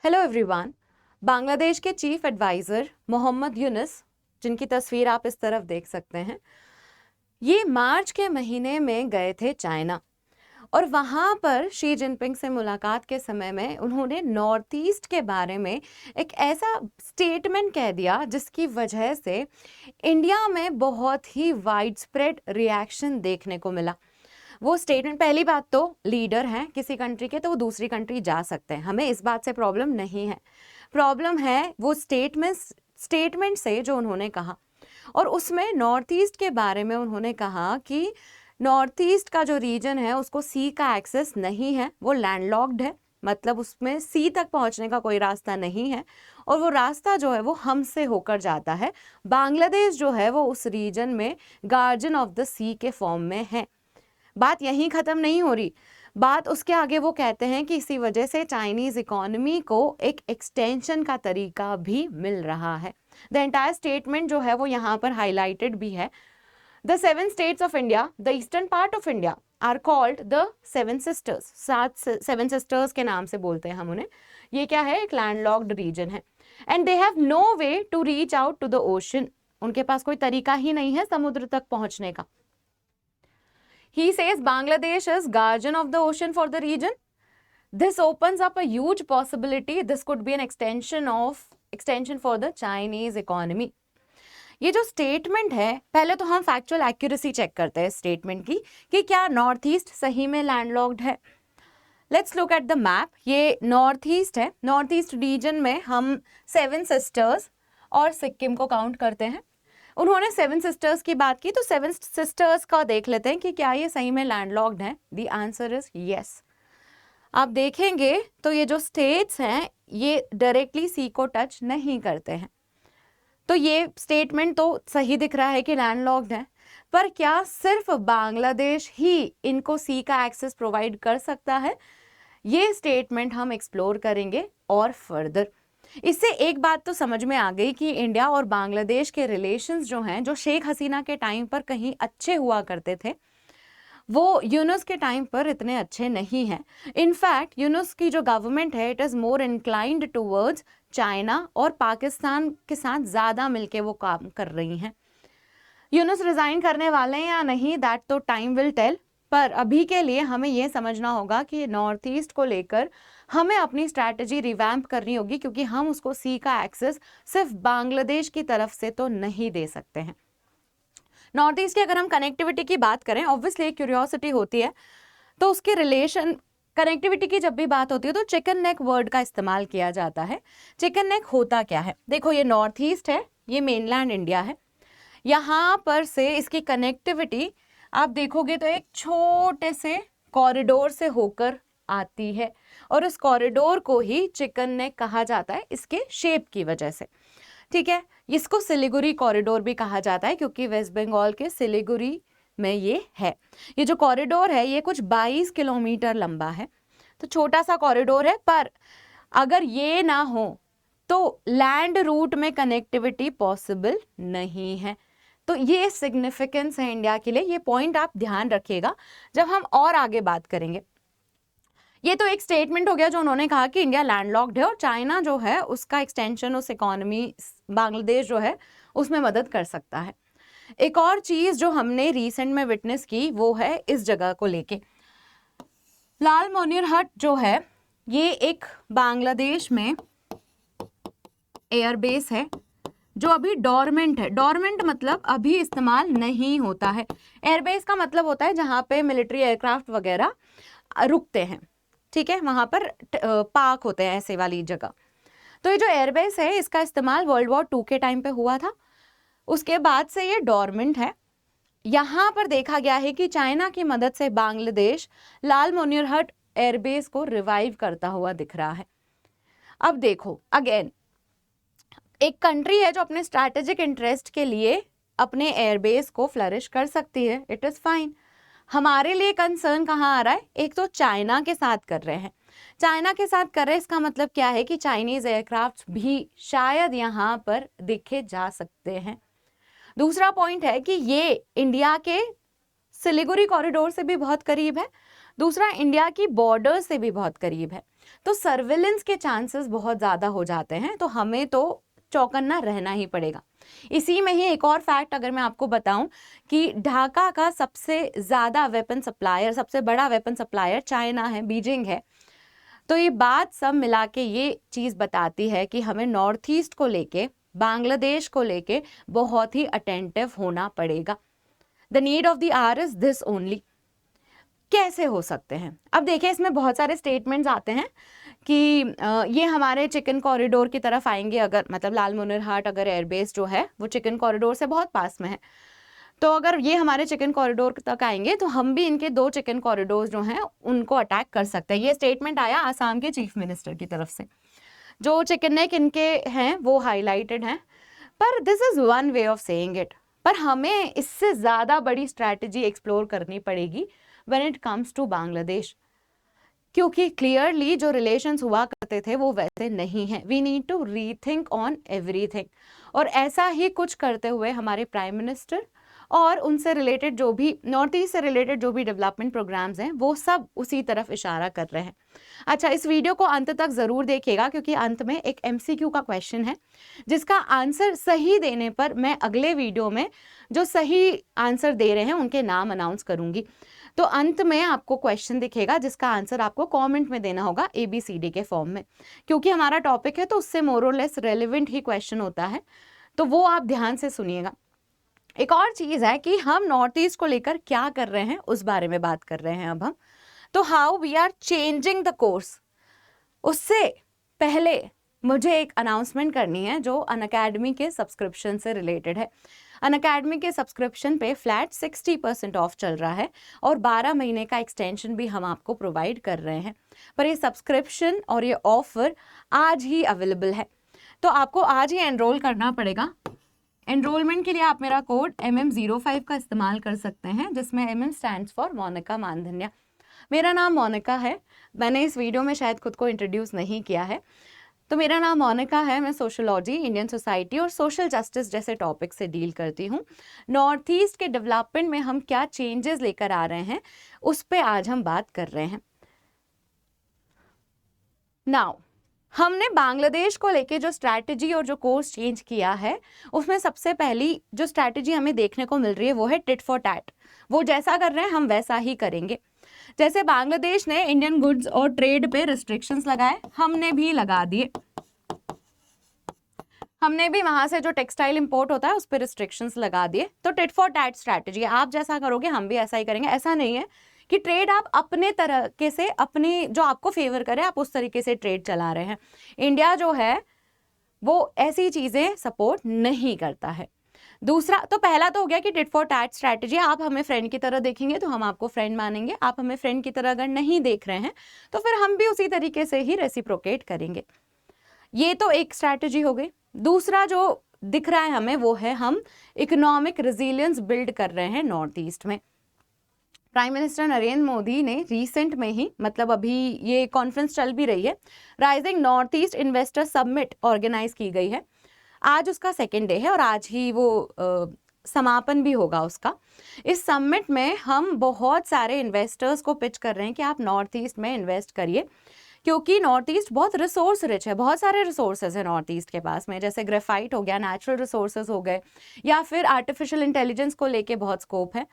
Hello everyone. Bangladesh के chief adviser Mohammad Yunus, जिनकी तस्वीर आप इस तरफ देख सकते हैं, ये मार्च के महीने में गए थे चाइना और वहाँ पर शी जिनपिंग से मुलाकात के समय में उन्होंने नॉर्थ ईस्ट के बारे में एक ऐसा स्टेटमेंट कह दिया जिसकी वजह से इंडिया में बहुत ही वाइड स्प्रेड रिएक्शन देखने को मिला। वो स्टेटमेंट, पहली बात तो लीडर हैं किसी कंट्री के तो वो दूसरी कंट्री जा सकते हैं, हमें इस बात से प्रॉब्लम नहीं है। प्रॉब्लम है वो स्टेटमेंट से जो उन्होंने कहा, और उसमें नॉर्थ ईस्ट के बारे में उन्होंने कहा कि नॉर्थ ईस्ट का जो रीजन है उसको सी का एक्सेस नहीं है, वो लैंडलॉक्ड है, मतलब उसमें सी तक पहुंचने का कोई रास्ता नहीं है और वो रास्ता जो है वो हमसे होकर जाता है। बांग्लादेश जो है वो उस रीजन में गार्जियन ऑफ द सी के फॉर्म में है। बात यहीं ख़त्म नहीं हो रही, बात उसके आगे वो कहते हैं कि इसी वजह से चाइनीज़ इकोनॉमी को एक एक्सटेंशन का तरीका भी मिल रहा है। द एंटायर स्टेटमेंट जो है वो यहाँ पर हाईलाइटेड भी है। The 7 states of India, the eastern part of India are called the 7 sisters. 7 sisters के नाम से बोलते हैं हम उन्हें। ये क्या है? एक लैंडलॉक्ड रीजन है। And they have no way to reach out to the ocean. उनके पास कोई तरीका ही नहीं है समुद्र तक पहुंचने का। He says Bangladesh is guardian of the ocean for the region. This opens up a huge possibility. This could be an extension for the Chinese economy. ये जो स्टेटमेंट है, पहले तो हम फैक्चुअल एक्यूरेसी चेक करते हैं स्टेटमेंट की कि क्या नॉर्थ ईस्ट सही में लैंडलॉक्ड है। Let's look at the map. ये नॉर्थ ईस्ट है। नॉर्थ ईस्ट रीजन में हम 7 सिस्टर्स और सिक्किम को काउंट करते हैं। उन्होंने 7 सिस्टर्स की बात की, तो 7 सिस्टर्स का देख लेते हैं कि क्या ये सही में लैंडलॉक्ड हैं। The answer is yes. आप देखेंगे तो ये जो स्टेट्स हैं ये डायरेक्टली सी को टच नहीं करते हैं, तो ये स्टेटमेंट तो सही दिख रहा है कि लैंडलॉक्ड है। पर क्या सिर्फ बांग्लादेश ही इनको सी का एक्सेस प्रोवाइड कर सकता है? ये स्टेटमेंट हम एक्सप्लोर करेंगे और फर्दर। इससे एक बात तो समझ में आ गई कि इंडिया और बांग्लादेश के रिलेशंस जो हैं, जो शेख हसीना के टाइम पर कहीं अच्छे हुआ करते थे, वो यूनुस के टाइम पर इतने अच्छे नहीं हैं। इनफैक्ट यूनुस की जो गवर्नमेंट है, it is more inclined towards China और पाकिस्तान के साथ ज़्यादा मिलके वो काम कर रही हैं। यूनुस रिज़ाइन करने वाले हैं या नहीं, दैट तो टाइम विल टेल। पर अभी के लिए हमें ये समझना होगा कि नॉर्थ ईस्ट को लेकर हमें अपनी स्ट्रैटेजी रिवैम्प करनी होगी, क्योंकि हम उसको सी का एक्सेस सिर्फ बांग्लादेश की तरफ से तो नहीं दे सकते हैं। नॉर्थ ईस्ट की अगर हम कनेक्टिविटी की बात करें, ऑब्वियसली क्यूरियोसिटी होती है, तो उसके रिलेशन कनेक्टिविटी की जब भी बात होती है तो चिकन नेक वर्ड का इस्तेमाल किया जाता है। चिकन नेक होता क्या है? देखो, ये नॉर्थ ईस्ट है, ये मेनलैंड इंडिया है। यहाँ पर से इसकी कनेक्टिविटी आप देखोगे तो एक छोटे से कॉरिडोर से होकर आती है, और इस कॉरिडोर को ही चिकन नेक कहा जाता है इसके शेप की वजह से। ठीक है, इसको सिलीगुड़ी कॉरिडोर भी कहा जाता है क्योंकि वेस्ट बंगाल के सिलीगुड़ी में ये है। ये जो कॉरिडोर है ये कुछ 22 किलोमीटर लंबा है, तो छोटा सा कॉरिडोर है। पर अगर ये ना हो तो लैंड रूट में कनेक्टिविटी पॉसिबल नहीं है। तो ये सिग्निफिकेंस है इंडिया के लिए। ये पॉइंट आप ध्यान रखिएगा जब हम और आगे बात करेंगे। ये तो एक स्टेटमेंट हो गया जो उन्होंने कहा कि इंडिया लैंडलॉक्ड है और चाइना जो है उसका एक्सटेंशन, उस इकोनॉमी बांग्लादेश जो है उसमें मदद कर सकता है। एक और चीज़ जो हमने रिसेंट में विटनेस की वो है इस जगह को लेके। लाल मोनियर हट जो है ये एक बांग्लादेश में एयरबेस है जो अभी डॉर्मेंट है। डॉर्मेंट मतलब अभी इस्तेमाल नहीं होता है। एयरबेस का मतलब होता है जहाँ पे मिलिट्री एयरक्राफ्ट वगैरह रुकते हैं, ठीक है, वहाँ पर पार्क होते हैं, ऐसे वाली जगह। तो ये जो एयरबेस है इसका इस्तेमाल वर्ल्ड वॉर 2 के टाइम पे हुआ था, उसके बाद से ये डॉर्मेंट है। यहाँ पर देखा गया है कि चाइना की मदद से बांग्लादेश लाल मोनियर हट एयरबेस को रिवाइव करता हुआ दिख रहा है। अब देखो, अगेन एक कंट्री है जो अपने स्ट्रैटेजिक इंटरेस्ट के लिए अपने एयरबेस को फ्लरिश कर सकती है, इट इज़ फाइन। हमारे लिए कंसर्न कहाँ आ रहा है? एक तो चाइना के साथ कर रहे हैं, चाइना के साथ कर रहे हैं, इसका मतलब क्या है कि चाइनीज एयरक्राफ्ट भी शायद यहाँ पर दिखे जा सकते हैं। दूसरा पॉइंट है कि ये इंडिया के सिलीगुड़ी कॉरिडोर से भी बहुत करीब है, दूसरा इंडिया की बॉर्डर से भी बहुत करीब है। तो सर्विलेंस के चांसेस बहुत ज़्यादा हो जाते हैं, तो हमें तो चौकन्ना रहना ही पड़ेगा। इसी में ही एक और फैक्ट अगर मैं आपको बताऊं कि ढाका का सबसे ज़्यादा वेपन सप्लायर, सबसे बड़ा वेपन सप्लायर चाइना है, बीजिंग है। तो ये बात सब मिला के ये चीज़ बताती है कि हमें नॉर्थ ईस्ट को लेके, बांग्लादेश को लेके बहुत ही अटेंटिव होना पड़ेगा। The need of the our is this only. कैसे हो सकते हैं? अब देखिए, इसमें बहुत सारे स्टेटमेंट्स आते हैं कि ये हमारे चिकन कॉरिडोर की तरफ आएंगे, अगर मतलब लाल मुनरहाट अगर एयरबेस जो है वो चिकन कॉरिडोर से बहुत पास में है, तो अगर ये हमारे चिकन कॉरिडोर तक आएंगे तो हम भी इनके 2 चिकन कॉरिडोर जो हैं उनको अटैक कर सकते हैं। ये स्टेटमेंट आया आसाम के चीफ मिनिस्टर की तरफ से। जो चिकन नेक इनके हैं वो हाईलाइटेड हैं, पर this is one way of saying it. पर हमें इससे ज़्यादा बड़ी स्ट्रैटेजी एक्सप्लोर करनी पड़ेगी when it comes to Bangladesh, क्योंकि क्लियरली जो रिलेशंस हुआ करते थे वो वैसे नहीं हैं। We need to rethink on everything, और ऐसा ही कुछ करते हुए हमारे प्राइम मिनिस्टर और उनसे रिलेटेड जो भी नॉर्थ ईस्ट से रिलेटेड जो भी डेवलपमेंट प्रोग्राम्स हैं वो सब उसी तरफ इशारा कर रहे हैं। अच्छा, इस वीडियो को अंत तक ज़रूर देखिएगा, क्योंकि अंत में एक MCQ का क्वेश्चन है जिसका आंसर सही देने पर मैं अगले वीडियो में जो सही आंसर दे रहे हैं उनके नाम अनाउंस करूंगी। तो अंत में आपको क्वेश्चन दिखेगा जिसका आंसर आपको कमेंट में देना होगा ABCD के फॉर्म में, क्योंकि हमारा टॉपिक है तो उससे मोर और लेस रेलिवेंट ही क्वेश्चन होता है, तो वो आप ध्यान से सुनिएगा। एक और चीज़ है कि हम नॉर्थ ईस्ट को लेकर क्या कर रहे हैं उस बारे में बात कर रहे हैं अब हम। तो how we are changing the course, उससे पहले मुझे एक अनाउंसमेंट करनी है जो अनअकैडमी के सब्सक्रिप्शन से रिलेटेड है। अनअकैडमी के सब्सक्रिप्शन पे फ्लैट 60% ऑफ चल रहा है और 12 महीने का एक्सटेंशन भी हम आपको प्रोवाइड कर रहे हैं। पर ये सब्सक्रिप्शन और ये ऑफर आज ही अवेलेबल है, तो आपको आज ही एनरोल करना पड़ेगा। एनरोलमेंट के लिए आप मेरा कोड MM05 का इस्तेमाल कर सकते हैं, जिसमें MM स्टैंड्स फॉर मोनिका मानधन्या। मेरा नाम मोनिका है, मैंने इस वीडियो में शायद खुद को इंट्रोड्यूस नहीं किया है। तो मेरा नाम मोनिका है, मैं सोशोलॉजी, इंडियन सोसाइटी और सोशल जस्टिस जैसे टॉपिक से डील करती हूँ। नॉर्थ ईस्ट के डेवलपमेंट में हम क्या चेंजेस लेकर आ रहे हैं उस पर आज हम बात कर रहे हैं। नाउ, हमने बांग्लादेश को लेके जो स्ट्रैटेजी और जो कोर्स चेंज किया है उसमें सबसे पहली जो स्ट्रैटेजी हमें देखने को मिल रही है वो है टिट फॉर टैट। वो जैसा कर रहे हैं हम वैसा ही करेंगे। जैसे बांग्लादेश ने इंडियन गुड्स और ट्रेड पे रिस्ट्रिक्शंस लगाए, हमने भी लगा दिए। हमने भी वहां से जो टेक्सटाइल इंपोर्ट होता है उस पर रिस्ट्रिक्शंस लगा दिए। तो टिट फॉर टैट स्ट्रैटेजी, आप जैसा करोगे हम भी ऐसा ही करेंगे। ऐसा नहीं है कि ट्रेड आप अपने तरीके से, अपनी जो आपको फेवर करे आप उस तरीके से ट्रेड चला रहे हैं। इंडिया जो है वो ऐसी चीज़ें सपोर्ट नहीं करता है। दूसरा, तो पहला तो हो गया कि टिट फॉर टैट स्ट्रैटेजी, आप हमें फ्रेंड की तरह देखेंगे तो हम आपको फ्रेंड मानेंगे, आप हमें फ्रेंड की तरह अगर नहीं देख रहे हैं तो फिर हम भी उसी तरीके से ही रेसिप्रोकेट करेंगे। ये तो एक स्ट्रैटेजी हो गई। दूसरा जो दिख रहा है हमें वो है हम इकोनॉमिक रेजिलियंस बिल्ड कर रहे हैं नॉर्थ ईस्ट में। प्राइम मिनिस्टर नरेंद्र मोदी ने रिसेंट में ही, मतलब अभी ये कॉन्फ्रेंस चल भी रही है, rising north east investor summit organise की गई है। आज उसका 2nd डे है और आज ही वो समापन भी होगा उसका। इस समिट में हम बहुत सारे इन्वेस्टर्स को पिच कर रहे हैं कि आप नॉर्थ ईस्ट में इन्वेस्ट करिए, क्योंकि नॉर्थ ईस्ट बहुत रिसोर्स रिच है। बहुत सारे रिसोर्सेज है नॉर्थ ईस्ट के पास में, जैसे ग्रेफाइट हो गया, नेचुरल रिसोर्सेज हो गए, या फिर आर्टिफिशियल इंटेलिजेंस को लेके बहुत स्कोप है।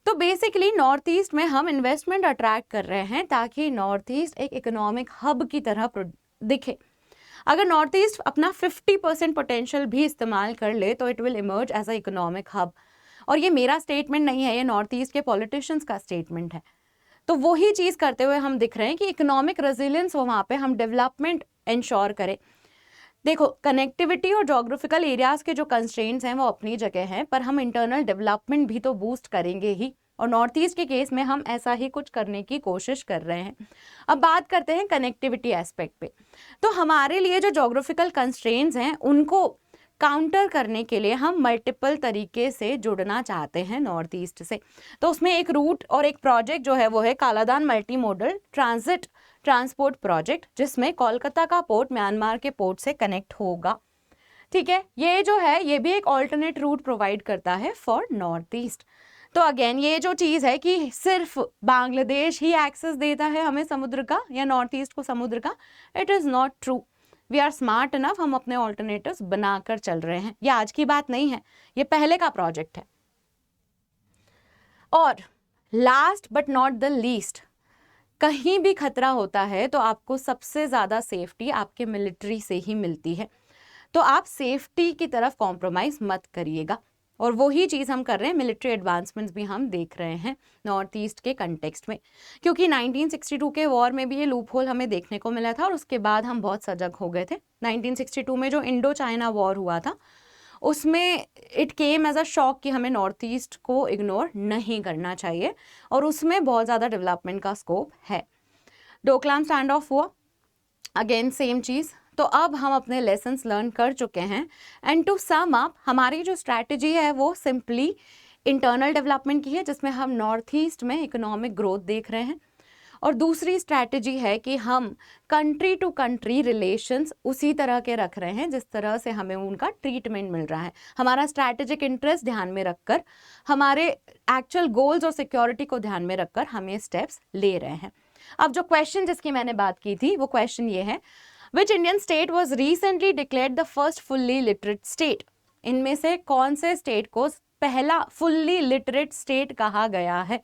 तो बेसिकली नॉर्थ ईस्ट में हम इन्वेस्टमेंट अट्रैक्ट कर रहे हैं ताकि नॉर्थ ईस्ट एक इकोनॉमिक हब की तरह दिखे। अगर नॉर्थ ईस्ट अपना 50% पोटेंशियल भी इस्तेमाल कर ले तो it will emerge as a economic hub. और ये मेरा स्टेटमेंट नहीं है, ये नॉर्थ ईस्ट के पॉलिटिशियंस का स्टेटमेंट है। तो वही चीज़ करते हुए हम दिख रहे हैं कि इकोनॉमिक रेजिलियंस हो, वहाँ पे हम डेवलपमेंट इंश्योर करें। देखो, कनेक्टिविटी और जोग्राफिकल एरियाज के जो कंस्ट्रेंट्स हैं वो अपनी जगह हैं, पर हम इंटरनल डेवलपमेंट भी तो बूस्ट करेंगे ही, और नॉर्थ ईस्ट के केस में हम ऐसा ही कुछ करने की कोशिश कर रहे हैं। अब बात करते हैं कनेक्टिविटी एस्पेक्ट पे। तो हमारे लिए जो जोग्राफिकल कंस्ट्रेंट्स हैं उनको काउंटर करने के लिए हम मल्टीपल तरीके से जुड़ना चाहते हैं नॉर्थ ईस्ट से। तो उसमें एक रूट और एक प्रोजेक्ट जो है वो है Kaladan multi modal transit transport project, जिसमें कोलकाता का पोर्ट म्यांमार के पोर्ट से कनेक्ट होगा। ठीक है, ये जो है ये भी एक ऑल्टरनेट रूट प्रोवाइड करता है फॉर नॉर्थ ईस्ट। तो अगेन ये जो चीज़ है कि सिर्फ बांग्लादेश ही एक्सेस देता है हमें समुद्र का या नॉर्थ ईस्ट को समुद्र का, it is not true. We are smart enough, हम अपने ऑल्टरनेटिव्स बनाकर चल रहे हैं। ये आज की बात नहीं है, ये पहले का प्रोजेक्ट है। और last but not the least, कहीं भी खतरा होता है तो आपको सबसे ज़्यादा सेफ्टी आपके मिलिट्री से ही मिलती है, तो आप सेफ्टी की तरफ कॉम्प्रोमाइज़ मत करिएगा। और वही चीज़ हम कर रहे हैं, मिलिट्री एडवांसमेंट्स भी हम देख रहे हैं नॉर्थ ईस्ट के कंटेक्स्ट में, क्योंकि 1962 के वॉर में भी ये लूप होल हमें देखने को मिला था और उसके बाद हम बहुत सजग हो गए थे। 1962 में जो इंडो चाइना वॉर हुआ था उसमें it came as a shock कि हमें नॉर्थ ईस्ट को इग्नोर नहीं करना चाहिए और उसमें बहुत ज़्यादा डेवलपमेंट का स्कोप है। डोकलाम स्टैंड ऑफ हुआ, अगेन सेम चीज़। तो अब हम अपने लेसन्स लर्न कर चुके हैं एंड टू सम अप हमारी जो स्ट्रैटेजी है वो सिंपली इंटरनल डेवलपमेंट की है, जिसमें हम नॉर्थ ईस्ट में इकोनॉमिक ग्रोथ देख रहे हैं, और दूसरी स्ट्रैटेजी है कि हम कंट्री टू कंट्री रिलेशंस उसी तरह के रख रहे हैं जिस तरह से हमें उनका ट्रीटमेंट मिल रहा है। हमारा स्ट्रैटेजिक इंटरेस्ट ध्यान में रखकर, हमारे एक्चुअल गोल्स और सिक्योरिटी को ध्यान में रखकर हम ये स्टेप्स ले रहे हैं। अब जो क्वेश्चन जिसकी मैंने बात की थी वो क्वेश्चन ये है, which Indian state was recently declared the first fully literate state? इनमें से कौन से स्टेट को पहला फुल्ली लिटरेट स्टेट कहा गया है?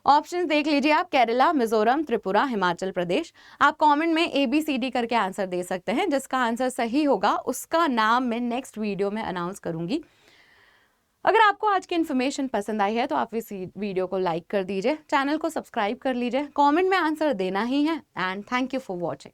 ऑप्शंस देख लीजिए आप, केरला, मिजोरम, त्रिपुरा, हिमाचल प्रदेश। आप कमेंट में ABCD करके आंसर दे सकते हैं, जिसका आंसर सही होगा उसका नाम मैं नेक्स्ट वीडियो में अनाउंस करूंगी। अगर आपको आज की इन्फॉर्मेशन पसंद आई है तो आप इस वीडियो को लाइक कर दीजिए, चैनल को सब्सक्राइब कर लीजिए, कमेंट में आंसर देना ही है, and thank you for watching.